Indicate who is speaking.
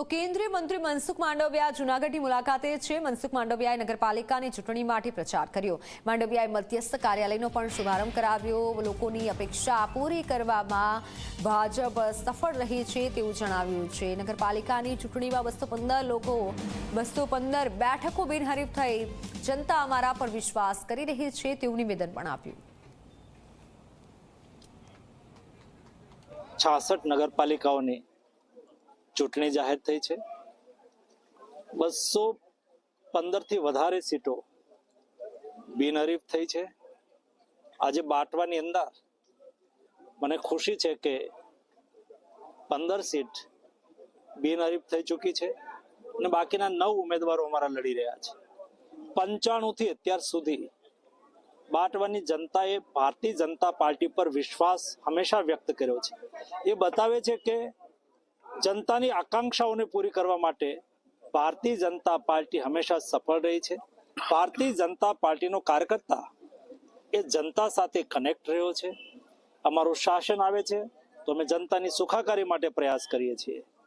Speaker 1: તો કેન્દ્રીય મંત્રી મનસુખ માંડવિયા જૂનાગઢની મુલાકાતે છે। મનસુખ માંડવિયાએ નગરપાલિકાની ચૂંટણી માટે પ્રચાર કર્યો। માંડવિયાએ મધ્યસ્થ કાર્યાલયનો પણ શુભારંભ કરાવ્યો। લોકોની અપેક્ષા પૂરી કરવામાં ભાજપ સફળ રહી છે તેવું જણાવ્યું છે। નગરપાલિકાની ચૂંટણીમાં 215 બેઠકો બિનહરીફ થઈ જનતા અમારા પર વિશ્વાસ કરી રહી છે તેવું નિવેદન પણ આપ્યું।
Speaker 2: 66 નગરપાલિકાઓની ચૂંટણી જાહેર થઈ છે। 215 થી વધારે સીટો બિનહરીફ થઈ છે। આજે બાટવાની અંદર મને ખુશી છે કે 15 સીટ બિનહરીફ થઈ ચૂકી છે અને બાકીના 9 ઉમેદવારો અમારા લડી રહ્યા છે। 95 થી અત્યાર સુધી બાટવાની જનતાએ ભારતીય જનતા પાર્ટી પર વિશ્વાસ હંમેશા વ્યક્ત કર્યો છે। એ બતાવે છે કે જનતાની આકાંક્ષાઓને પૂરી કરવા માટે ભારતીય જનતા પાર્ટી હંમેશા સફળ રહી છે। ભારતીય જનતા પાર્ટીનો કાર્યકર્તા એ જનતા સાથે કનેક્ટ રહ્યો છે। અમારું શાસન આવે છે તો અમે જનતાની સુખાકારી માટે પ્રયાસ કરીએ છીએ।